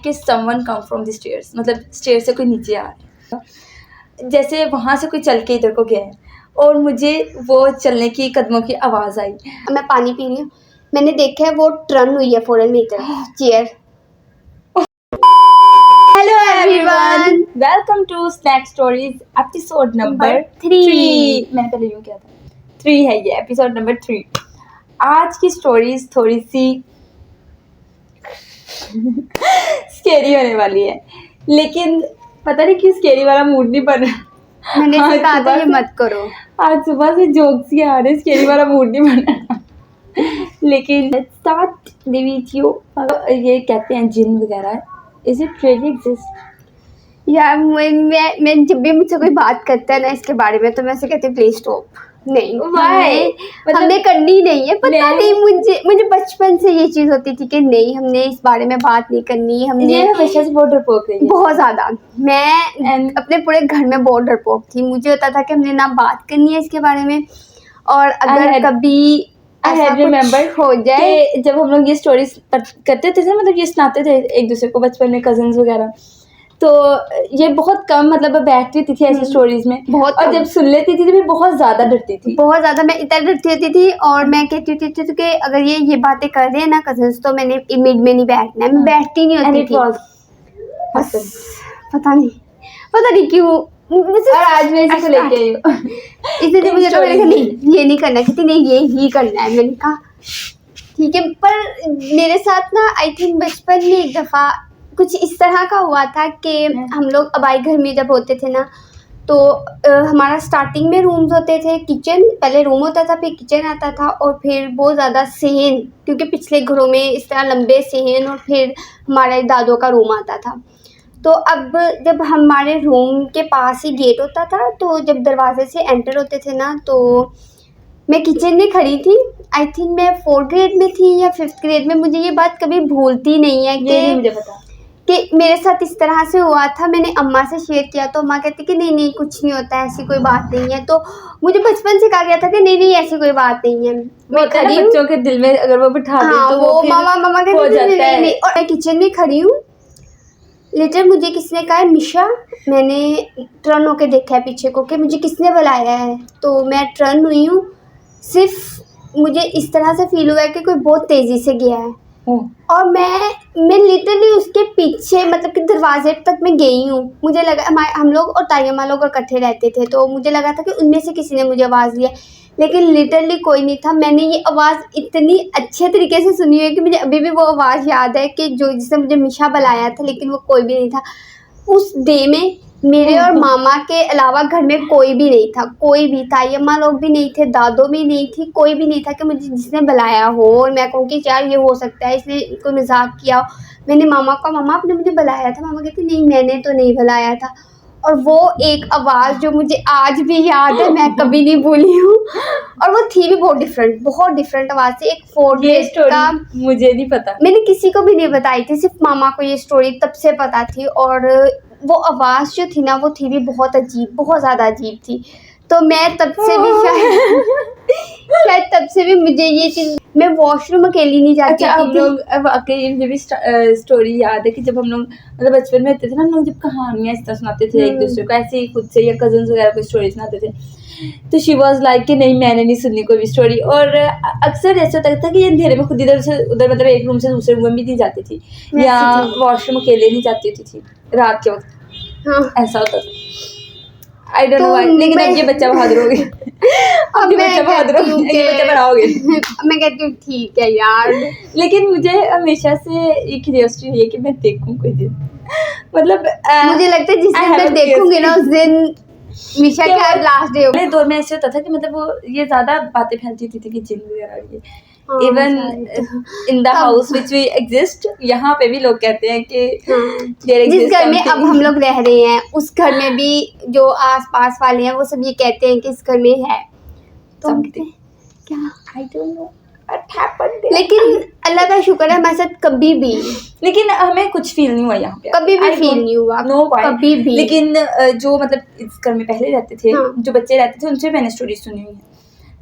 कि someone come from the stairs, मतलब stair से कोई नीचे आ रहा है, जैसे वहाँ से कोई चल के इधर को गया है और मुझे वो चलने की कदमों की आवाज़ आई। मैं पानी पी रही हूँ, मैंने देखा है वो टर्न हुई है फौरन मेरी तरफ। Chair. Hello everyone, welcome to snack stories episode number 3। मैंने पहले यूँ किया था, 3 है ये, एपिसोड नंबर 3। आज की स्टोरीज थोड़ी सी स्केरी होने वाली है, लेकिन पता नहीं क्यों स्केरी वाला मूड नहीं बन रहा। मैंने कहा था ये मत करो। आज सुबह से जोक्स ही आ रहे, स्केरी वाला मूड नहीं बन रहा। लेकिन स्टार्ट विद यू, ये कहते हैं जिन वगैरह, इज इट रियली एग्जिस्ट? यार मैं जब भी मुझसे कोई बात करता है ना इसके बारे में तो मैं ऐसे कहती हूँ प्लीज स्टॉप। नहीं, हमने करनी नहीं है। पता नहीं मुझे बचपन से ये चीज होती थी कि नहीं, हमने इस बारे में बात नहीं करनी। हमने हमेशा से बहुत डरपोक रही है, बहुत ज्यादा। मैं अपने पूरे घर में बहुत डरपोक थी। मुझे होता था कि हमने ना बात करनी है इसके बारे में, और अगर कभी ऐसा कुछ हो जाए। जब हम लोग ये स्टोरीज करते थे, मतलब ये सुनाते थे एक दूसरे को बचपन में, कजन्स वगैरह, तो ये बहुत कम मतलब बैठती थी ऐसी स्टोरीज में बहुत। और जब सुन लेती थी तो मैं बहुत ज़्यादा डरती थी, बहुत ज़्यादा। मैं इतना डरती होती थी और मैं कहती होती थी कि अगर ये बातें कर रहे हैं ना कजन्स तो मैंने मिड में नहीं बैठना है। मैं बैठती नहीं होती थी। बस पता नहीं क्यों। और आज मैं इसी को लेके आई हूँ। इसलिए मुझे तो नहीं, ये नहीं करना, कहती नहीं ये ही करना है। मैंने कहा ठीक है। पर मेरे साथ ना आई थिंक बचपन में एक दफ़ा कुछ इस तरह का हुआ था कि हम लोग अबाई घर में जब होते थे ना तो हमारा स्टार्टिंग में रूम्स होते थे। किचन पहले रूम होता था, फिर किचन आता था, और फिर बहुत ज़्यादा सहन, क्योंकि पिछले घरों में इस तरह लंबे सहन, और फिर हमारे दादों का रूम आता था। तो अब जब हमारे रूम के पास ही गेट होता था तो जब दरवाजे से एंटर होते थे ना तो मैं किचन में खड़ी थी। आई थिंक मैं 4th ग्रेड में थी या 5th ग्रेड में। मुझे ये बात कभी भूलती नहीं है कि मुझे पता कि मेरे साथ इस तरह से हुआ था। मैंने अम्मा से शेयर किया तो अम्मा कहती कि नहीं कुछ नहीं होता है, ऐसी कोई बात नहीं है। तो मुझे बचपन से कहा गया था कि नहीं ऐसी कोई बात नहीं है। मैं खड़ी हूँ, बच्चों के दिल में अगर वो बिठा दे तो वो मामा कहते नहीं। और मैं किचन में खड़ी हूँ। लेटर मुझे किसी ने कहा मिशा, मैंने टर्न होके देखा है पीछे को कि मुझे किसने बुलाया है। तो मैं टर्न हुई हूँ, सिर्फ मुझे इस तरह से फील हुआ है कि कोई बहुत तेज़ी से गया है। और मैं लिटरली उसके पीछे, मतलब कि दरवाजे तक मैं गई हूँ। मुझे लगा हम लोग और तायम्मा लोग इकट्ठे रहते थे तो मुझे लगा था कि उनमें से किसी ने मुझे आवाज़ दिया, लेकिन लिटरली कोई नहीं था। मैंने ये आवाज़ इतनी अच्छे तरीके से सुनी है कि मुझे अभी भी वो आवाज़ याद है कि जिसने मुझे मिशा बुलाया था, लेकिन वो कोई भी नहीं था। उस डे में मेरे और मामा के अलावा घर में कोई भी नहीं था, कोई भी। तायम्मा लोग भी नहीं थे, दादो भी नहीं थी, कोई भी नहीं था कि मुझे जिसने बुलाया हो और मैं कहूँ कि यार ये हो सकता है इसने कोई मजाक किया हो। मैंने मामा को, मामा आपने मुझे बुलाया था? मामा कहती नहीं मैंने तो नहीं बुलाया था। और वो एक आवाज़ जो मुझे आज भी याद है, मैं कभी नहीं भूली हूँ। और वो थी भी बहुत डिफरेंट आवाज़ थी। एक 4th ग्रेड का, मुझे नहीं पता, मैंने किसी को भी नहीं बताई थी, सिर्फ मामा को ये स्टोरी तब से पता थी। और वो आवाज़ जो थी ना वो थी भी बहुत अजीब, बहुत ज़्यादा अजीब थी। तो मैं तब से भी शायद तब से भी मुझे ये चीज़, मैं वॉशरूम अकेली नहीं जाती। अच्छा, हम लोग अब अकेले, मुझे भी स्टोरी याद है कि जब हम लोग मतलब बचपन में रहते थे ना, हम लोग जब कहानियाँ इस तरह सुनाते थे एक दूसरे को, ऐसे ही खुद से या कजन्स वगैरह को स्टोरी सुनाते थे, तो शी वॉज लाइक कि नहीं मैंने नहीं सुननी कोई भी स्टोरी। और अक्सर ऐसा होता था कि ये अंधेरे में खुद इधर से उधर, मतलब एक रूम से दूसरे रूम में भी नहीं जाती थी, या वॉशरूम अकेले नहीं जाती होती थी रात के वक्त। हाँ, ऐसा होता था। आई डोंट नो व्हाई, लेकिन अब ये बच्चा बहादुर हो गया। अब मैं कहती हूँ कि बच्चा बड़ा हो गया। मैं कहती हूँ ठीक है यार, लेकिन मुझे हमेशा से एक क्यूरियोसिटी है कि मैं देखूं कोई दिन, मतलब मुझे लगता है जिस दिन मैं देखूंगी ना उस दिन मिशा का लास्ट डे होगा। दौर में ऐसे होता था कि मतलब वो ये ज्यादा बातें फैलती थी कि जिन वगैरह, ये even in the house which we exist, यहाँ पे भी लोग कहते हैं कि जिस घर में अब हम लोग रह रहे हैं उस घर में भी जो आस पास वाले हैं वो सब ये कहते हैं कि इस घर में है तो क्या, आई डोंट नो व्हाट हैपेंड, लेकिन अल्लाह का शुक्र है हमारे साथ कभी भी, लेकिन हमें कुछ फील नहीं हुआ यहाँ पे, कभी भी फील नहीं हुआ, नो कभी भी। लेकिन जो मतलब इस घर में पहले रहते थे, जो बच्चे रहते थे, उनसे मैंने स्टोरी सुनी हुई है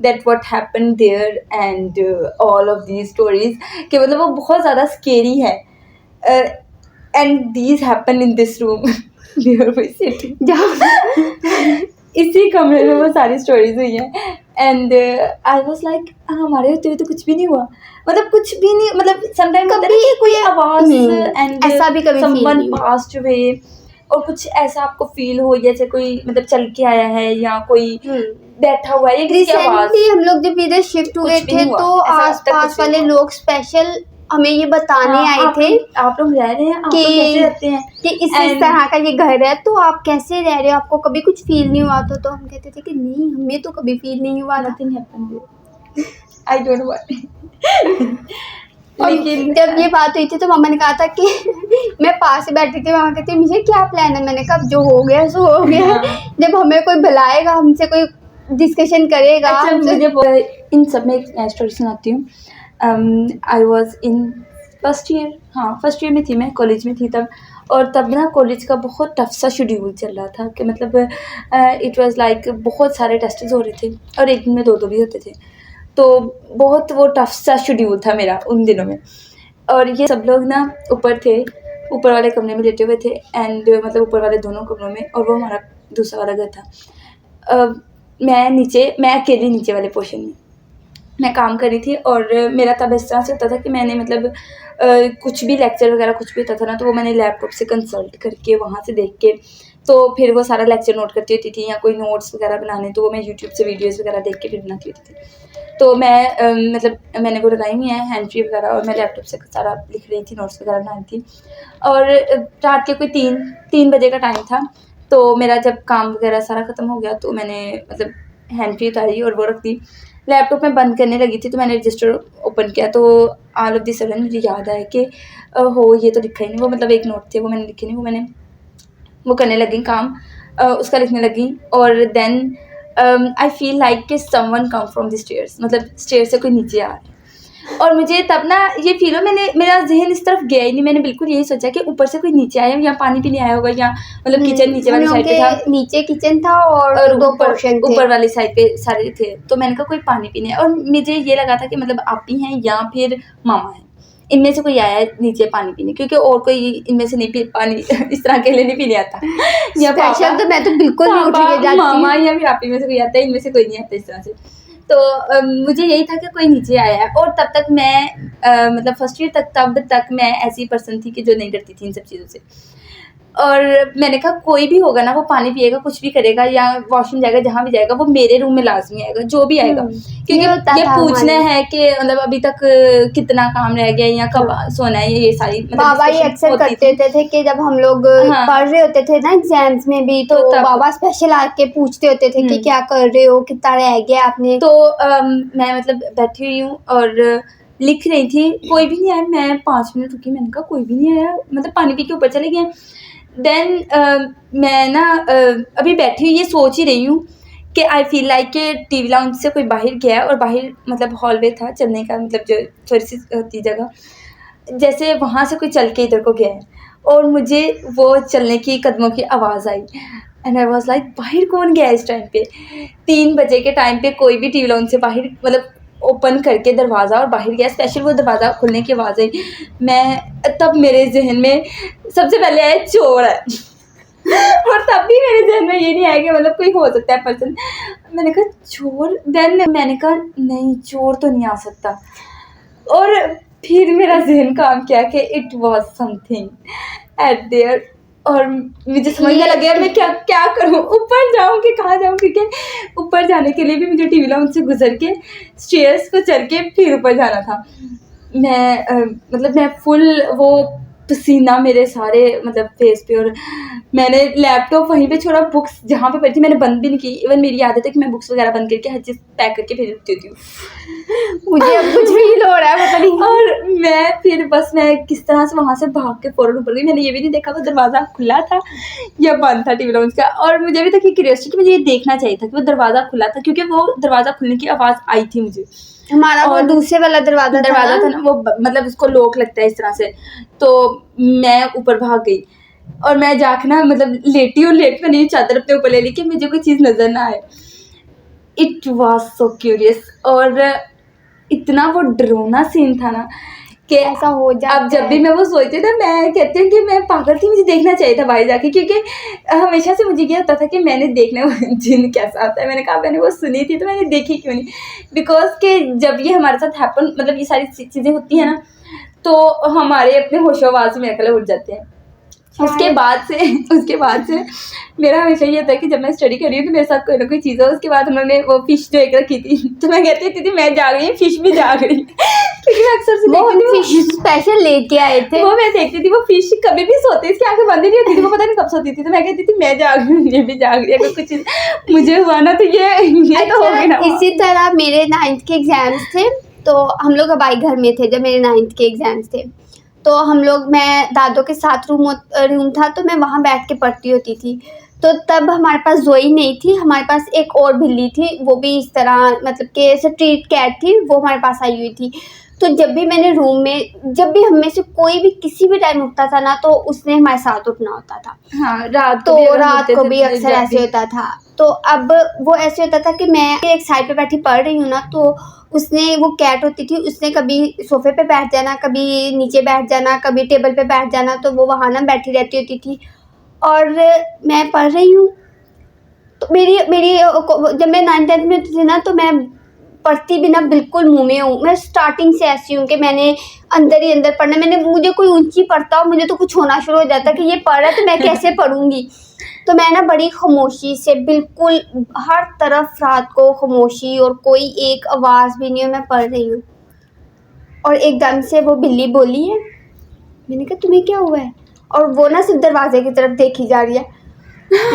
that what happened there and all of these stories, कि मतलब वो बहुत ज़्यादा स्केरी है। And these happen in this room where we sit. जहाँ इसी कमरे में वो सारी स्टोरीज हुई हैं। एंड आई वाज लाइक हमारे होते हुए तो कुछ भी नहीं हुआ, मतलब कुछ भी नहीं, मतलब समटाइम कभी कोई आवाज एंड ऐसा भी कभी feel समवन नहीं हुआ। पास्ड अवे, और कुछ ऐसा आपको फील हो जैसे कोई मतलब चल के आया है या कोई बैठा हुआ है या किसी की आवाज। रिसेंटली हम लोग जब इधर शिफ्ट हुए कुछ भी थे नहीं हुआ, तो ऐसा अब तक आसपास कुछ नहीं वाले हुआ। लोग स्पेशल हमें ये बताने हाँ, आए थे आप लोग रह रहे हैं, आप लोग कि कैसे रहते हैं, कि इस And- तरह का ये घर है तो आप कैसे रह रहे हो, आपको कभी कुछ फील नहीं हुआ? तो हम कहते थे कि नहीं, हमें तो कभी फील नहीं हुआ था। nothing happened, I don't know why। और लेकिन जब ये बात हुई थी तो मम्मा ने कहा था कि मैं पास ही बैठी थी, मम्मा कहती मुझे क्या प्लान है, मैंने कहा जो हो गया सो हो गया। हाँ। जब हमें कोई बुलाएगा, हमसे कोई डिस्कशन करेगा, अच्छा, हमसे- मुझे इन सब में एक स्टोरी सुनाती हूँ। I was in first year, हाँ फर्स्ट ईयर में थी मैं, कॉलेज में थी तब। और तब ना कॉलेज का बहुत टफ सा शेड्यूल चल रहा था कि मतलब इट वाज लाइक बहुत सारे टेस्ट्स हो रहे थे और एक दिन में 2 भी होते थे, तो बहुत वो टफ सा शेड्यूल था मेरा उन दिनों में। और ये सब लोग ना ऊपर थे, ऊपर वाले कमरे में लेटे हुए थे, एंड मतलब ऊपर वाले दोनों कमरों में, और वो हमारा दूसरा वाला घर था। मैं अकेली नीचे वाले पोर्शन में मैं काम कर रही थी। और मेरा तब इस तरह से होता था कि मैंने मतलब कुछ भी लेक्चर वगैरह कुछ भी होता था ना, तो वो मैंने लैपटॉप से कंसल्ट करके वहाँ से देख के तो फिर वो सारा लेक्चर नोट करती होती थी, या कोई नोट्स वगैरह बनाने तो वो मैं यूट्यूब से वीडियोज़ वगैरह देख के फिर बनाती होती थी। तो मैं मतलब मैंने वो लगाई हुई है हैंड फ्री वगैरह, और मैं लैपटॉप से सारा लिख रही थी, नोट्स वगैरह बना रही थी। और रात के कोई 3 बजे का टाइम था, तो मेरा जब काम वगैरह सारा ख़त्म हो गया तो मैंने मतलब हैंड फ्री उतारी और वो रख दी, लैपटॉप में बंद करने लगी थी, तो मैंने रजिस्टर ओपन किया, तो ऑल ऑफ द सडन मुझे याद आया कि हो ये तो लिखा ही नहीं, वो मतलब एक नोट थे वो मैंने लिखे नहीं, वो मैंने वो करने लगी काम, उसका लिखने लगी। और देन आई फील लाइक कि someone come from the stairs, मतलब स्टेयर से कोई नीचे आ रहा है। और मुझे तब ना ये फील हो, मेरा जहन इस तरफ गया ही नहीं, मैंने बिल्कुल यही सोचा कि ऊपर से कोई नीचे आया या पानी पीने आया होगा, या मतलब किचन नीचे वाली साइड पे था, नीचे किचन था और 2 पोर्शन थे, ऊपर वाली साइड पे सारे थे। तो मैंने कहा कोई पानी पीने, और मुझे ये लगा था कि मतलब आप ही हैं या फिर मामा है, इनमें से कोई आया है नीचे पानी पीने, क्योंकि और कोई इनमें से नहीं पानी इस तरह अकेले नहीं पीने आता, या स्पेशल तो मैं तो बिल्कुल नहीं उठ के जाती मामा या फिर आप ही में से कोई आता है, इनमें से कोई नहीं आता इस तरह से। तो मुझे यही था कि कोई नीचे आया है। और तब तक मैं मतलब फर्स्ट ईयर तक तब तक मैं ऐसी पर्सन थी कि जो नहीं डरती थी इन सब चीज़ों से। और मैंने कहा कोई भी होगा ना, वो पानी पिएगा, कुछ भी करेगा या वॉशरूम जाएगा, जहाँ भी जाएगा वो मेरे रूम में लाजमी आएगा, जो भी आएगा, क्योंकि ये पूछना है कि मतलब अभी तक कितना काम रह गया या कब सोना है, ये सारी मतलब बाबा ये अक्सर करते थे कि जब हम लोग पढ़ रहे होते थे ना एग्जाम्स में भी, तो बाबा स्पेशल आके पूछते होते थे कि क्या कर रहे हो, कितना रह गया आपने। तो मैं मतलब बैठी हुई हूँ और लिख रही थी, कोई भी नहीं आया, मैं 5 मिनट रुकी, मैंने कहा कोई भी नहीं आया, मतलब पानी पी के ऊपर चले गए। देन मैं ना अभी बैठी हुई ये सोच ही रही हूँ कि आई फील लाइक कि टीवी लाउंज से कोई बाहर गया, और बाहर मतलब हॉलवे था चलने का, मतलब जो थोड़ी सी होती जगह, जैसे वहाँ से कोई चल के इधर को गया है, और मुझे वो चलने की कदमों की आवाज़ आई, एंड आई वॉज लाइक बाहर कौन गया इस टाइम पे, 3 बजे के टाइम पे कोई भी टीवी लाउंज से बाहर मतलब ओपन करके दरवाज़ा और बाहर गया, स्पेशल वो दरवाज़ा खुलने की आवाज़ आई। मैं तब मेरे जहन में सबसे पहले आया चोर है और तब भी मेरे जहन में ये नहीं आया कि मतलब कोई हो सकता है पर्सन। मैंने कहा चोर, देन मैंने कहा नहीं चोर तो नहीं आ सकता, और फिर मेरा जहन काम किया कि it was something eight there, और मुझे समझने लग गया मैं क्या करूं, ऊपर जाऊं कि कहाँ जाऊं, क्योंकि ऊपर जाने के लिए भी मुझे टीवी लाउंज से गुजर के स्टेयर्स पर चढ़ के फिर ऊपर जाना था। मतलब मैं फुल वो पसीना मेरे सारे मतलब फेस पे, और मैंने लैपटॉप वहीं पे छोड़ा, बुक्स जहाँ पे पढ़ी थी मैंने बंद भी नहीं की। इवन मेरी आदत है कि मैं बुक्स वगैरह बंद करके हर चीज़ पैक करके फिर रखती होती हूँ। मुझे अब कुछ फील हो रहा है पता नहीं। और मैं फिर बस मैं किस तरह से वहाँ से भाग के फ़ौरन ऊपर गई। मैंने ये भी नहीं देखा वो दरवाज़ा खुला था या बंद था टीवी लाउंज का, और मुझे अभी तक ये क्यूरियोसिटी कि मुझे ये देखना चाहिए था कि वो दरवाज़ा खुला था, क्योंकि वो दरवाज़ा खुलने की आवाज़ आई थी मुझे। हमारा वो दूसरे वाला दरवाजा था ना, वो मतलब उसको लॉक लगता है इस तरह से, तो मैं ऊपर भाग गई और मैं जाके ना मतलब लेटी और लेट में नहीं चादर अपने ऊपर ले ली कि मुझे कोई चीज़ नज़र ना आए। इट वॉज सो क्यूरियस, और इतना वो डरावना सीन था ना कि ऐसा हो जाता अब जब भी है। मैं वो सोचती हूँ ना, मैं कहती हूँ कि मैं पागल थी, मुझे देखना चाहिए था बाहर जाके, क्योंकि हमेशा से मुझे ये होता था कि मैंने देखना जिन कैसा होता है। मैंने कहा मैंने वो सुनी थी तो मैंने देखी क्यों नहीं, बिकॉज कि जब ये हमारे साथ हैपन, मतलब ये सारी चीज़ें होती हैं ना, तो हमारे अपने होशोवास में अकल उठ जाते हैं। उसके बाद से मेरा हमेशा ये था कि जब मैं स्टडी कर रही हूँ तो मेरे साथ कोई ना कोई चीज़ हो। उसके बाद उन्होंने वो फिश जो एक रखी थी, तो मैं कहती थी मैं जाग रही हूँ, फिश भी जाग रही, क्योंकि मैं अक्सर से वो देखती थी फिश स्पेशल लेके आए थे। वो मैं देखती थी, वो फिश कभी भी सोती, इसकी आंखें बंद ही नहीं होती थी, वो पता नहीं कब सोती थी। तो मैं कहती थी मैं जाग रही हूँ, ये भी जाग रही है, अगर कुछ मुझे हुआ ना तो ये तो हो गया ना। इसी तरह मेरे 9th के एग्जाम्स थे, तो हम लोग हवाई घर में थे जब मेरे 9th के एग्जाम्स थे। तो हम लोग, मैं दादों के साथ रूम था, तो मैं वहाँ बैठ के पढ़ती होती थी। तो तब हमारे पास जोई नहीं थी, हमारे पास एक और बिल्ली थी, वो भी इस तरह मतलब कि स्ट्रीट कैट थी, वो हमारे पास आई हुई थी। तो जब भी मैंने रूम में, जब भी हम में से कोई भी किसी भी टाइम उठता था ना, तो उसने हमारे साथ उठना होता था। हाँ, रात तो को भी अगर रात होते को थे भी तो अक्सर जब ऐसे भी- होता था। तो अब वो ऐसे होता था कि मैं एक साइड पे बैठी पढ़ रही हूँ ना, तो उसने, वो कैट होती थी, उसने कभी सोफे पे बैठ जाना, कभी नीचे बैठ जाना, कभी टेबल पे बैठ जाना, तो वो वहाँ ना बैठी रहती होती थी। और मैं पढ़ रही हूँ, तो मेरी जब मैं 9th-10th में थी ना, तो मैं पढ़ती भी ना बिल्कुल मुँह में हूँ। मैं स्टार्टिंग से ऐसी हूँ कि मैंने अंदर ही अंदर पढ़ना, मुझे कोई ऊंची पढ़ता हो, मुझे तो कुछ होना शुरू हो जाता कि ये पढ़ रहा है तो मैं कैसे पढ़ूंगी। तो मैं ना बड़ी खामोशी से, बिल्कुल हर तरफ रात को खामोशी, और कोई एक आवाज़ भी नहीं है, मैं पढ़ रही हूँ। और एकदम से वो बिल्ली बोली है, मैंने कहा तुम्हें क्या हुआ है? और वो ना सिर्फ दरवाजे की तरफ देखी जा रही है,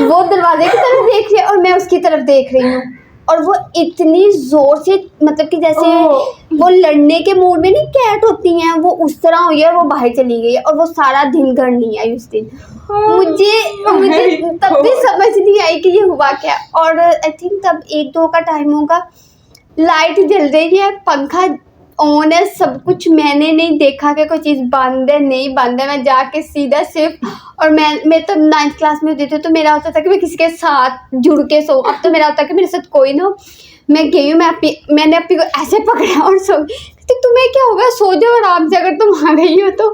वो दरवाजे की तरफ देख रही है और मैं उसकी तरफ देख रही हूँ। और वो इतनी जोर से, मतलब कि जैसे वो लड़ने के मूड में नहीं कैट होती हैं, वो उस तरह हुई है, और वो बाहर चली गई है, और वो सारा दिन घर नहीं आई उस दिन। मुझे तब भी समझ नहीं आई कि ये हुआ क्या। और आई थिंक तब 1-2 का टाइम होगा, लाइट जल रही है, पंखा ऑन है, सब कुछ। मैंने नहीं देखा कि कोई चीज़ बंद है नहीं बंद है, मैं जाके सीधा सिर्फ, और मैं तब 9th क्लास में होती थी, तो मेरा होता था कि मैं किसी के साथ जुड़ के सो। अब तो मेरा होता है कि मेरे साथ कोई ना हो। मैं गई हूँ, मैंने अपनी को ऐसे पकड़ा और सो गई। तो तुम्हें क्या होगा, सो जाओ आराम से, अगर तुम आ गई हो तो।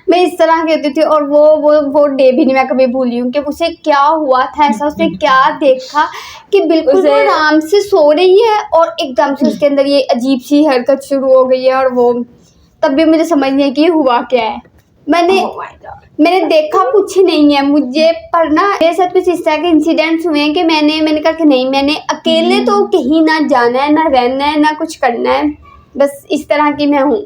मैं इस तरह की होती थी। और वो डे भी नहीं मैं कभी भूली हूँ कि उसे क्या हुआ था ऐसा, उसने क्या देखा कि बिल्कुल वो आराम से सो रही है और एकदम से उसके अंदर ये अजीब सी हरकत शुरू हो गई है। और वो तब भी मुझे समझ नहीं आई कि ये हुआ क्या है। मैंने देखा कुछ नहीं है मुझे, पर ना मेरे साथ कुछ इस तरह के इंसिडेंट्स हुए हैं कि मैंने कहा कि नहीं, मैंने अकेले तो कहीं ना जाना है, ना रहना है, ना कुछ करना है, बस इस तरह की मैं हूँ।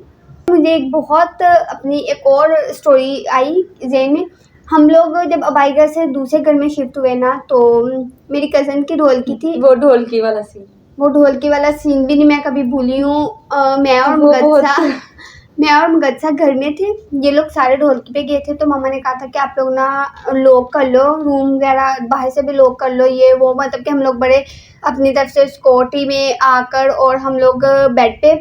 मुझे एक बहुत अपनी एक और स्टोरी आई ज़हन में। हम लोग जब अबाईगढ़ से दूसरे घर में शिफ्ट हुए ना, तो मेरी कज़न की ढोलकी थी, वो ढोलकी वाला सीन, वो ढोलकी वाला सीन भी नहीं मैं कभी भूली हूँ। मैं और मुगत्सा घर में थे, ये लोग सारे ढोलकी पे गए थे, तो मम्मा ने कहा था कि आप लोग ना लॉक कर लो रूम वगैरह, बाहर से भी लॉक कर लो, ये वो। मतलब कि हम लोग बड़े अपनी तरफ से स्कूटी में आकर, और हम लोग बेड पे,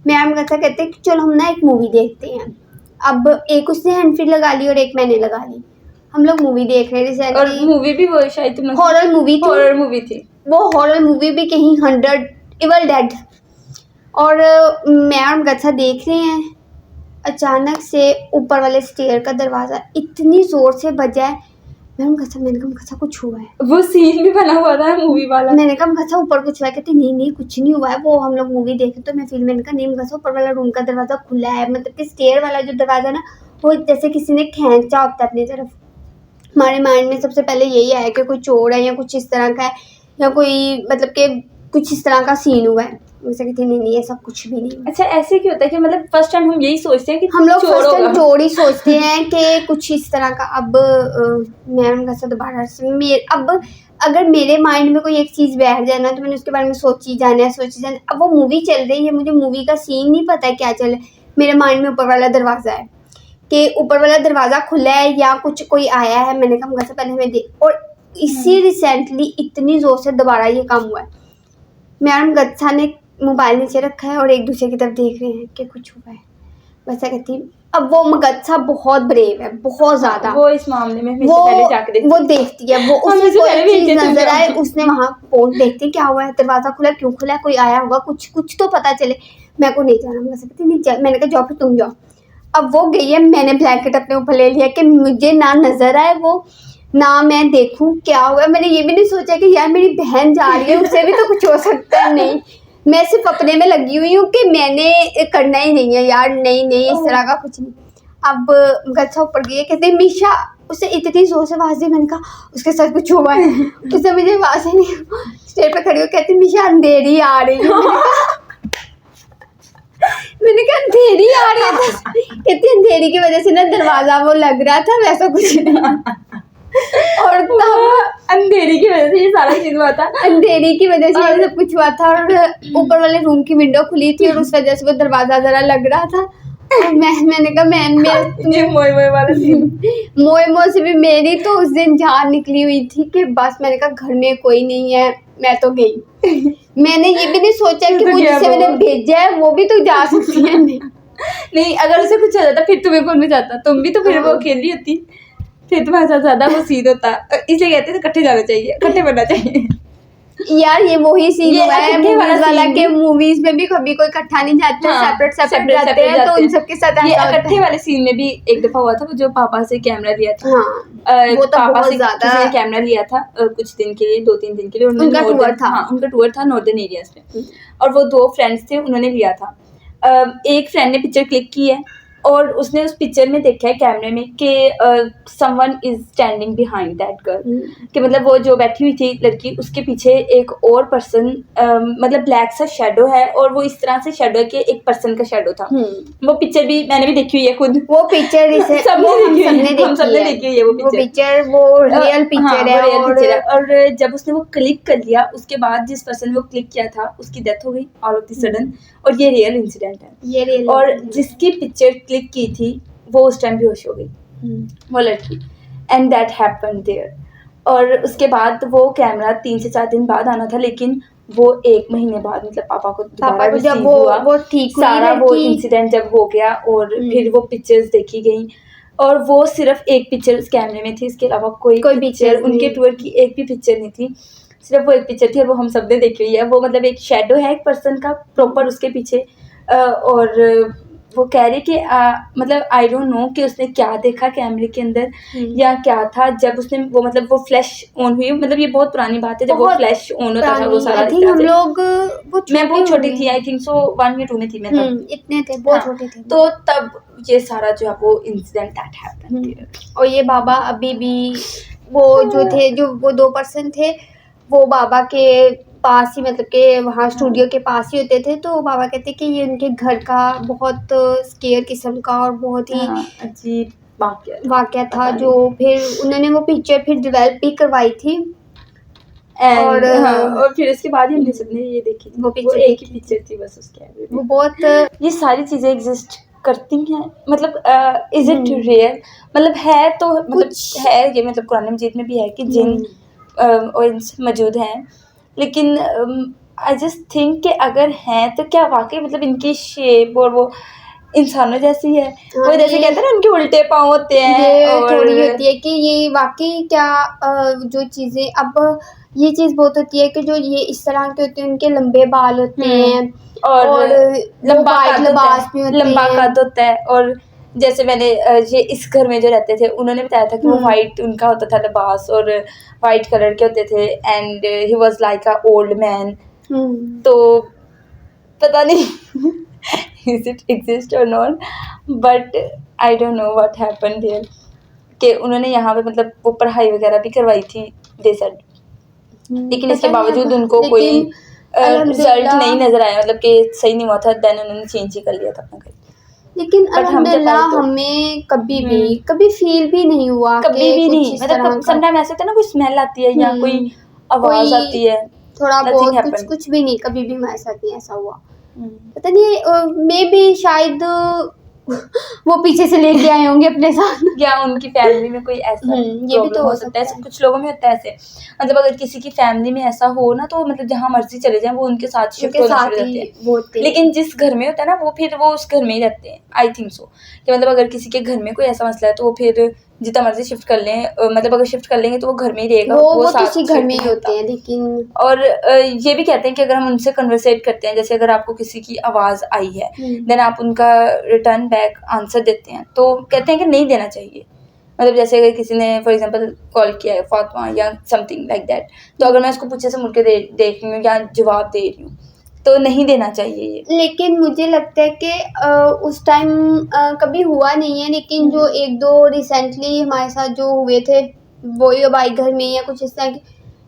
मैं और मुगत्सा कहते हैं कि चलो हम ना एक मूवी देखते हैं। अब एक उसने हैंड फ्री लगा ली और एक मैंने लगा ली, हम लोग मूवी देख रहे थे। और मूवी भी वो शायद हॉरर मूवी थी। वो हॉरर मूवी भी कहीं 100 इवल डेड। और मैं और मुगत्सा देख रहे हैं, अचानक से ऊपर वाले स्टेयर का दरवाज़ा इतनी ज़ोर से बजा है। मैंने कहा कुछ हुआ है। वो सीन भी बना हुआ था मूवी वाला। मैंने कहा मुगत्सा ऊपर कुछ हुआ है, कहते नहीं कुछ नहीं हुआ है, वो हम लोग मूवी देखे। तो मैं मैंने कहा नहीं मुगत्सा, ऊपर वाला रूम का दरवाज़ा खुला है, मतलब कि स्टेयर वाला जो दरवाज़ा ना, वो जैसे किसी ने खींचा होता है अपनी तरफ। हमारे माइंड में सबसे पहले यही आया कि कोई चोर है या कुछ इस तरह का है, या कोई मतलब कि कुछ इस तरह का सीन हुआ है। मुझसे कहती नहीं ऐसा कुछ भी नहीं। अच्छा, ऐसे क्यों होता है कि मतलब फर्स्ट टाइम हम यही सोचते हैं कि हम लोग फर्स्ट टाइम चोर ही सोचते हैं कि कुछ इस तरह का। अब मैं उनका साथ दोबारा से अब अगर मेरे माइंड में कोई एक चीज़ बैठ जाए ना, तो मैंने उसके बारे में सोची जाना। अब वो मूवी चल रही है, मुझे मूवी का सीन नहीं पता है क्या चले, मेरे माइंड में ऊपर वाला दरवाज़ा है कि ऊपर वाला दरवाज़ा खुला है या कुछ कोई आया है। मैंने कहा मुझसे पहले हमें देख, और इसी रिसेंटली इतनी ज़ोर से दोबारा ये काम हुआ है। मैम गत्सा ने मोबाइल नीचे रखा है और एक दूसरे की तरफ देख रहे हैं कि कुछ हुआ है। वैसा कहती, अब वो मुगत्सा बहुत ब्रेव है, बहुत ज्यादा। वो इस मामले में पहले जाके देखती है, वो देखती है, वो उसे कोई चीज नजर आए, उसने वहां पहुंच देखती क्या हुआ है, दरवाजा खुला क्यों खुला, कोई आया होगा, कुछ तो पता चले। मैं को नहीं जाना, मुझे कहती नहीं, मैंने कहा जाओ फिर तुम जाओ। अब वो गई है, मैंने ब्लैंकेट अपने ऊपर ले लिया कि मुझे ना नजर आए वो, ना मैं देखूं क्या हुआ। मैंने ये भी नहीं सोचा कि यार मेरी बहन जा रही है, उससे भी तो कुछ हो सकता है। नहीं, मैं सिर्फ अपने में लगी हुई हूँ कि मैंने करना ही नहीं है यार, नहीं नहीं इस तरह का कुछ नहीं। अब गच्छा ऊपर गई है, कहते मीशा, उसे इतनी जोर से आवाज दी, मैंने कहा उसके साथ कुछ हुआ है। उससे मुझे आवाज ही नहीं, स्टेज पे खड़ी हो कहती मीशा अंधेरी आ रही है। मैंने कहा अंधेरी आ रही है, कहती अंधेरी की वजह से ना दरवाजा वो लग रहा था, वैसा कुछ नहीं। और तब अंधेरी की वजह से ये सारा चीज हुआ था। अंधेरी की वजह से ये सब कुछ हुआ था, और ऊपर वाले रूम की विंडो खुली थी और उस वजह से वो दरवाजा जरा लग रहा था। और मैंने कहा ये मोए मोए वाला सीन। मोए मोए से भी मेरी तो उस दिन जान निकली हुई थी कि बस, मैंने कहा घर में कोई नहीं है, मैं तो गई। मैंने ये भी नहीं सोचा कि वो जिसे मैंने भेजा है वो भी तो जा सकती है। नहीं, अगर उसे कुछ हो जाता फिर तुम्हें कौन में जाता, तुम भी तो फिर वो अकेली होती, फिर तुम्हारे साथ ज्यादा वो सीन होता। इसलिए कहते हैं इकट्ठे जाना चाहिए, इकट्ठे बनना चाहिए। यार ये वही सीन ये हुआ है इकट्ठे मूवीज वाला वाला scene के, मूवीज में भी कभी कोई इकट्ठा नहीं जाता, हाँ, सेपरेट जाते हैं, तो उन सबके साथ ये ऐसा होता इकट्ठे है। वाले सीन में भी एक दफा हुआ था, वो जो पापा से कैमरा लिया था। हाँ, वो तो पापा बहुत से ज्यादा किसी ने कैमरा लिया था कुछ दिन के लिए, 2-3 दिन के लिए। उन्होंने उनका northern- टूर था। हाँ, उनका टूर था नॉर्दर्न एरियाज में, और वो 2 फ्रेंड्स थे, उन्होंने लिया था। एक फ्रेंड ने पिक्चर क्लिक की है और उसने उस पिक्चर में देखा है कैमरे में कि someone is standing behind that girl, कि मतलब वो जो बैठी हुई थी लड़की, उसके पीछे एक और पर्सन, मतलब ब्लैक सा शेडो है, और वो इस तरह से शेडो है कि एक पर्सन का शेडो था। वो पिक्चर भी मैंने भी देखी हुई है खुद। वो पिक्चर इसे सबने वो हम देखी हुई है, सबने हम सबने देखी हुई है वो पिक्चर, वो रियल पिक्चर है। और जब उसने वो क्लिक कर लिया, उसके बाद जिस पर्सन ने वो क्लिक किया था उसकी डेथ हो गई ऑल ऑफ द सडन, और ये रियल इंसिडेंट है। ये रियल, और जिसकी पिक्चर क्लिक की थी वो उस टाइम बेहोश हो गई, वो लड़की, एंड दैट हैपेंड देयर। और उसके बाद वो कैमरा 3 से 4 दिन बाद आना था, लेकिन वो 1 महीने बाद, मतलब पापा को दोबारा जब रिसीव हुआ, वो ठीक हुई सारा वो लड़की। इंसिडेंट जब हो गया, और फिर वो पिक्चर्स देखी गई, और वो सिर्फ एक पिक्चर उस कैमरे में थी, इसके अलावा कोई पिक्चर उनके टूर की एक भी पिक्चर नहीं थी, सिर्फ वो एक पिक्चर थी, और वो हम सब ने देखी हुई है। वो मतलब एक शेडो है एक पर्सन का प्रॉपर उसके पीछे, और वो कह रही कि मतलब आई डोंट नो कि उसने क्या देखा कैमरे के अंदर या क्या था, जब उसने वो मतलब वो फ्लैश ऑन हुई, मतलब ये बहुत पुरानी बात है, जब वो फ्लैश ऑन होता था वो सारा। आई थिंक हम लोग मैं बहुत छोटी थी, आई थिंक सो 1 या 2 में थी मैं तब, इतने थे, बहुत छोटे थे। तो तब ये सारा जो है वो इंसिडेंट दैट हैपेंड। और ये बाबा अभी भी वो जो थे, जो वो 2 पर्सन थे, वो बाबा के पास ही, मतलब के वहाँ स्टूडियो के पास ही होते थे। तो बाबा कहते कि ये उनके घर का बहुत स्केयर किस्म का और बहुत ही अजीब वाकया था, जो फिर उन्होंने वो पिक्चर फिर डेवलप भी करवाई थी। और फिर उसके बाद ही हमने सबने ये देखी थी, वो एक ही पिक्चर थी बस उसके। वो बहुत ये सारी चीज़ें एग्जिस्ट करती हैं, मतलब इज इट रियल, मतलब है तो मतलब है ये, मतलब कुरान मजीद में भी है कि जिन और इंस मौजूद हैं, लेकिन आई जस्ट थिंक कि अगर हैं तो क्या वाकई मतलब इनकी शेप और वो इंसानों जैसी है, वो जैसे कहते हैं ना उनके उल्टे पाँव होते हैं, ये और थोड़ी होती है कि ये वाकई क्या जो चीज़ें, अब ये चीज़ बहुत होती है कि जो ये इस तरह के होते हैं, उनके लंबे बाल होते हैं और लंबा लिबास भी होते हैं, लंबा कद होता है। और जैसे मैंने ये इस घर में जो रहते थे उन्होंने बताया था कि वो वाइट उनका होता था लिबास, और वाइट कलर के होते थे, and he was like a old man. तो पता नहीं इज इट एग्जिस्ट और not, but I don't know what happened there, कि उन्होंने यहाँ पे मतलब वो पढ़ाई वगैरह भी करवाई थी दे सेड, लेकिन इसके बावजूद उनको कोई रिजल्ट नहीं नजर आया, मतलब कि सही नहीं हुआ था, देन उन्होंने चेंज ही कर लिया था अपना घर। लेकिन अल्हम्दुलिल्लाह हमें कभी फील भी नहीं हुआ, कभी भी नहीं, मतलब समटाइम ऐसे होता है ना, कोई स्मेल आती है या कोई आवाज आती है, थोड़ा बहुत कुछ भी नहीं, कभी भी हमारे साथ नहीं ऐसा हुआ। पता नहीं, मे बी शायद वो पीछे से लेके आए होंगे अपने साथ, या उनकी फैमिली में कोई ऐसा ये भी तो हो सकता है। कुछ लोगों में होता है ऐसे, मतलब अगर किसी की फैमिली में ऐसा हो ना, तो मतलब जहाँ मर्जी चले जाएं वो उनके साथ शिफ्ट होना शुरू हो जाते हैं। लेकिन जिस घर में होता है ना वो फिर वो उस घर में ही रहते हैं, आई थिंक सो, कि मतलब अगर किसी के घर में कोई ऐसा मसला है तो वो फिर जितना मर्जी शिफ्ट कर लें, मतलब अगर शिफ्ट कर लेंगे तो वो घर में ही रहेगा, वो साथ किसी घर shift में ही नहीं होते होता। हैं, लेकिन और ये भी कहते हैं कि अगर हम उनसे कन्वर्सेट करते हैं, जैसे अगर आपको किसी की आवाज़ आई है देन आप उनका रिटर्न बैक आंसर देते हैं, तो कहते हैं कि नहीं देना चाहिए। मतलब जैसे अगर किसी ने फॉर एग्जांपल कॉल किया है फातिमा या समथिंग लाइक दैट, तो अगर मैं उसको पीछे से मुड़ के देख रही हूँ या जवाब दे रही हूँ तो नहीं देना चाहिए ये। लेकिन मुझे लगता है कि उस टाइम कभी हुआ नहीं है, लेकिन जो एक दो रिसेंटली हमारे साथ जो हुए थे वही अब आई घर में या कुछ इस तरह की,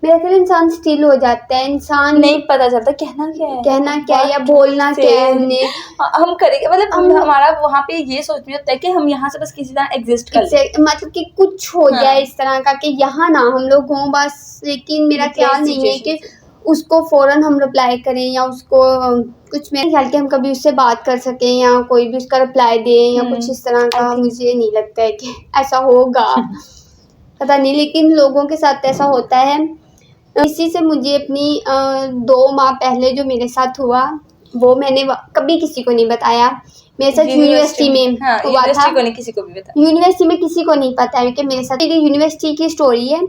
मेरा ख्याल इंसान स्टिल हो जाता है, इंसान नहीं पता चलता कहना क्या है या बोलना से क्या है हमने। हम करेंगे, मतलब हमारा वहाँ पे ये सोच में होता है कि हम यहाँ से बस किसी तरह एग्जिस्ट कर लें। मतलब कि कुछ हो हाँ। जाए इस तरह का कि यहाँ ना हम लोग हों बस, लेकिन मेरा Replace ख्याल नहीं है कि situation उसको फौरन हम रिप्लाई करें या उसको कुछ, मेरे ख्याल के हम कभी उससे बात कर सकें या कोई भी उसका रिप्लाई दें या कुछ इस तरह का, मुझे नहीं लगता है कि ऐसा होगा। पता नहीं, लेकिन लोगों के साथ ऐसा होता है। इसी से मुझे अपनी 2 माह पहले जो मेरे साथ हुआ वो मैंने कभी किसी को नहीं बताया। मेरे साथ यूनिवर्सिटी में हाँ, हुआ था। यूनिवर्सिटी को नहीं किसी को भी बताया। यूनिवर्सिटी में किसी को नहीं पता है कि मेरे साथ, मेरी यूनिवर्सिटी की स्टोरी है।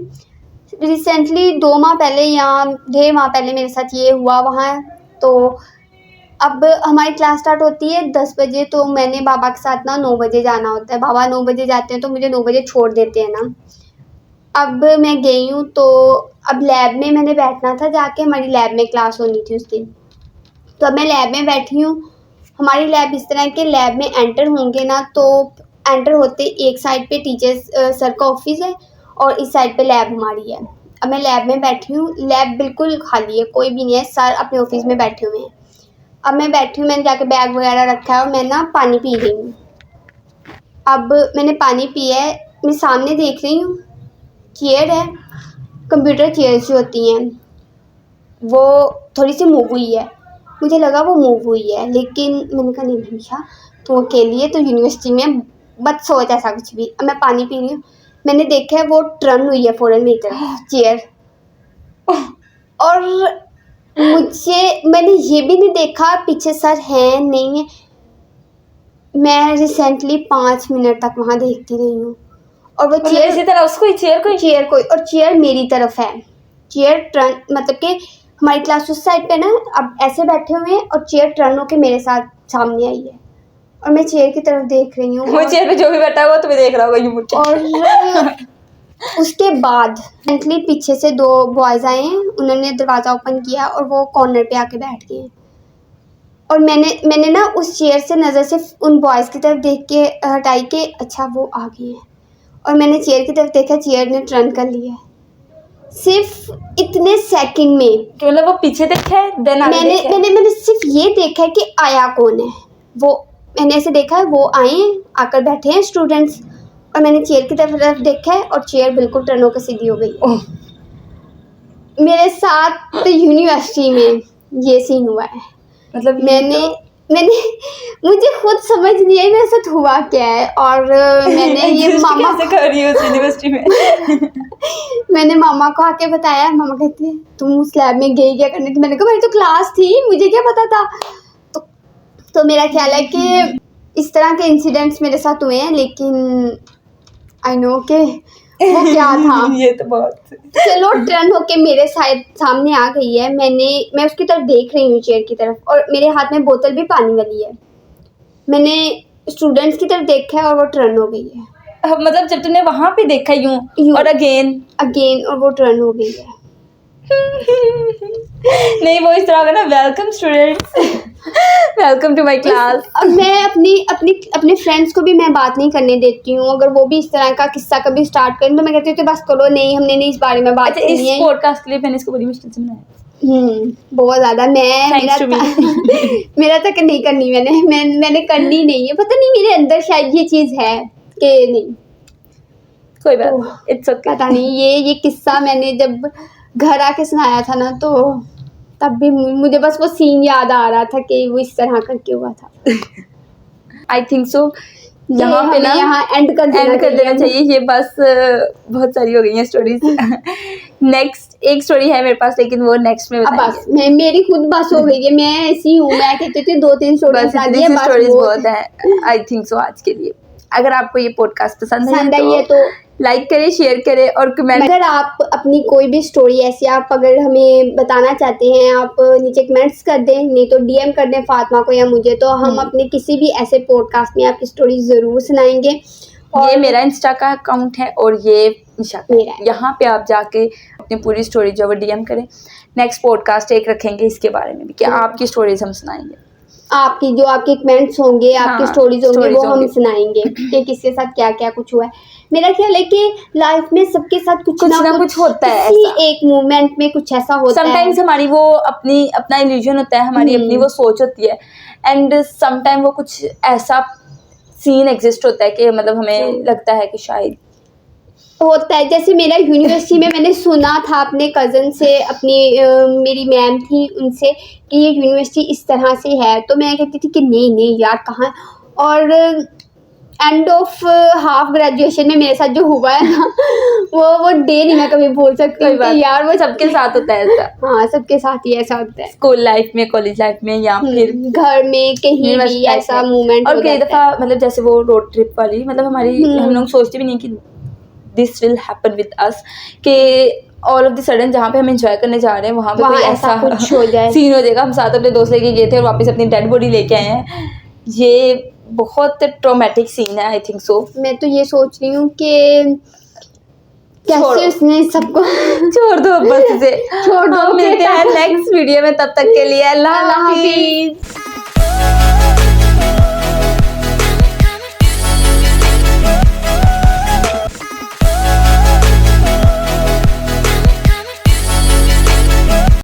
रिसेंटली 2 माह पहले या 1.5 माह पहले मेरे साथ ये हुआ वहाँ। तो अब हमारी क्लास स्टार्ट होती है 10 बजे, तो मैंने बाबा के साथ ना 9 बजे जाना होता है। बाबा 9 बजे जाते हैं तो मुझे 9 बजे छोड़ देते हैं ना। अब मैं गई हूँ तो अब लैब में मैंने बैठना था जाके, हमारी लैब में क्लास होनी थी उस दिन। तो अब मैं लैब में बैठी हूँ। हमारी लैब इस तरह के, लैब में एंटर होंगे ना तो एंटर होते एक साइड पे टीचर्स सर का ऑफिस है और इस साइड पे लैब हमारी है। अब मैं लैब में बैठी हूँ, लैब बिल्कुल खाली है, कोई भी नहीं है, सर अपने ऑफिस में बैठे हुए हैं। अब मैं बैठी हूँ, मैंने जाके बैग वगैरह रखा है और मैं ना पानी पी रही हूँ। अब मैंने पानी पिया है, मैं सामने देख रही हूँ चेयर है, कंप्यूटर चेयर सी होती हैं, वो थोड़ी सी मूव हुई है। मुझे लगा वो मूव हुई है, लेकिन मैंने कहा नहीं हमेशा तो अकेली है तो यूनिवर्सिटी में बस सोच ऐसा कुछ भी। अब मैं पानी पी रही हूँ, मैंने देखा है वो टर्न हुई है फौरन मेरी तरफ चेयर, और मैंने ये भी नहीं देखा पीछे सर है नहीं है। मैं रिसेंटली 5 मिनट तक वहाँ देखती रही हूँ और वो चेयर इसी तरह उसको चेयर को और चेयर मेरी तरफ है। चेयर टर्न, मतलब कि हमारी क्लास उस साइड पे ना, अब ऐसे बैठे हुए हैं और चेयर टर्न होके मेरे साथ सामने आई है और मैं चेयर की तरफ देख रही हूँ। वो चेयर पे जो भी बैठा है वो तुम्हें देख रहा होगा यूं मुड़ के। और उसके बाद फ्रेंकली पीछे से 2 बॉयज़ आए हैं, उन्होंने दरवाज़ा ओपन किया और वो कॉर्नर पे आके बैठ गए। और मैंने ना उस चेयर से नज़र सिर्फ उन बॉयज़ की तरफ देख के हटाई कि अच्छा वो आ गए हैं, और मैंने चेयर की तरफ देखा, चेयर ने टर्न कर लिया है सिर्फ इतने सेकंड में। मतलब वो पीछे देखा है देन मैंने सिर्फ ये देखा है कि आया कौन है। वो मैंने ऐसे देखा है वो आए हैं, आकर बैठे हैं स्टूडेंट्स, और मैंने चेयर की तरफ देखा है और चेयर बिल्कुल टर्न होकर सीधी हो गई। मेरे साथ तो यूनिवर्सिटी में ये सीन हुआ है। मतलब मैंने मुझे खुद समझ नहीं आई मेरे साथ हुआ क्या है। और मैंने ये मामा कैसे कर रही है उस यूनिवर्सिटी में। मैंने मामा को आके बताया, मामा कहती है तुम उस लैब में गई क्या करने थी? मैंने कहा मेरी तो क्लास थी, मुझे क्या पता था। तो मेरा ख्याल है कि इस तरह के इंसिडेंट्स मेरे साथ हुए हैं, लेकिन आई नो कि वो क्या था। ये तो बहुत चलो टर्न होके मेरे सामने आ गई है, मैं उसकी तरफ देख रही हूँ चेयर की तरफ, और मेरे हाथ में बोतल भी पानी वाली है। मैंने स्टूडेंट्स की तरफ देखा है और वो टर्न हो गई है। मतलब जब तुमने वहां पे देखा यूं और अगेन और वो टर्न हो गई है। नहीं वो इस तरह का ना, welcome students, welcome to my class. अब मैं अपने फ्रेंड्स को भी मैं बात नहीं करने देती हूँ। अगर वो भी इस तरह का किस्सा कभी स्टार्ट करें तो मैं कहती हूँ कि बस करो, नहीं हमने नहीं इस बारे में बात करनी है। इस पॉडकास्ट के लिए मैंने इसको बड़ी मुश्किल से बनाया। बहुत ज़्यादा मेरा तक नहीं करनी, मैंने करनी नहीं है। पता नहीं मेरे अंदर शायद ये चीज़ है कि नहीं, कोई बात इट्स ओके। पता नहीं। ये किस्सा मैंने जब घर आके सुनाया था ना, तो तब भी मुझे बस वो सीन याद आ रहा था कि वो इस तरह करके हुआ था। आई थिंक सो यहाँ पे ना एंड कर देना चाहिए। ये बस बहुत सारी हो गई हैं स्टोरीज। नेक्स्ट एक स्टोरी है मेरे पास, लेकिन वो नेक्स्ट में बताएंगे। मेरी खुद बस हो गई है, मैं ऐसी हूँ, मैं कहती थी 2-3 स्टोरीज बहुत है। आई थिंक सो आज के लिए। अगर आपको ये पॉडकास्ट पसंद आई है तो लाइक करें, शेयर करें और कमेंट। अगर आप अपनी कोई भी स्टोरी ऐसी आप अगर हमें बताना चाहते हैं, आप नीचे कमेंट्स कर दें, नहीं तो डीएम कर दें फातिमा को या मुझे, तो हम अपने किसी भी ऐसे पॉडकास्ट में आपकी स्टोरी ज़रूर सुनाएंगे। और ये मेरा इंस्टा का अकाउंट है और ये निशा का है। यहाँ पे आप जाके अपनी पूरी स्टोरी जो है डीएम करें। नेक्स्ट पॉडकास्ट एक रखेंगे इसके बारे में भी कि आपकी स्टोरीज हम सुनाएंगे, आपकी जो आपके कमेंट्स होंगे, आपकी स्टोरीज होंगे वो हम सुनाएंगे कि किसके साथ क्या क्या कुछ हुआ है। मेरा ख्याल है कि लाइफ में सबके साथ कुछ ना कुछ होता है, ऐसा एक मोमेंट में कुछ ऐसा होता है। समटाइम्स हमारी वो अपना इल्यूजन होता है, हमारी अपनी वो सोच होती है, एंड समटाइम वो कुछ ऐसा सीन एग्जिस्ट होता है कि मतलब हमें लगता है कि शायद होता है। जैसे मेरा यूनिवर्सिटी में मैंने सुना था अपने कज़न से, अपनी मेरी मैम थी उनसे कि ये यूनिवर्सिटी इस तरह से है, तो मैं कहती थी कि नहीं यार कहाँ। और एंड ऑफ हाफ ग्रेजुएशन में मेरे साथ जो हुआ है ना वो डे नहीं मैं कभी भूल सकती यार। वो सबके साथ होता है ऐसा। हाँ, सबके साथ ही ऐसा होता है, स्कूल लाइफ में, कॉलेज लाइफ में, या फिर घर में कहीं भी ऐसा मोमेंट। और कई दफ़ा मतलब जैसे वो रोड ट्रिप वाली, मतलब हमारी हम लोग सोचते भी नहीं कि this will happen with us, कि ऑल ऑफ द सडन जहाँ पे हम एंजॉय करने जा रहे हैं वहाँ पे कोई ऐसा कुछ हो जाए, सीन हो जाएगा। हम साथ अपने दोस्त लेके गए थे और वापस अपनी डेड बॉडी लेके आए हैं। ये बहुत ट्रॉमेटिक सीन है, आई थिंक सो। मैं तो ये सोच रही हूँ कि कैसे उसने सबको छोड़ दो, बस इसे छोड़ दो। मिलते हैं नेक्स्ट वीडियो में, तब तक के लिए अल्लाह हाफिज।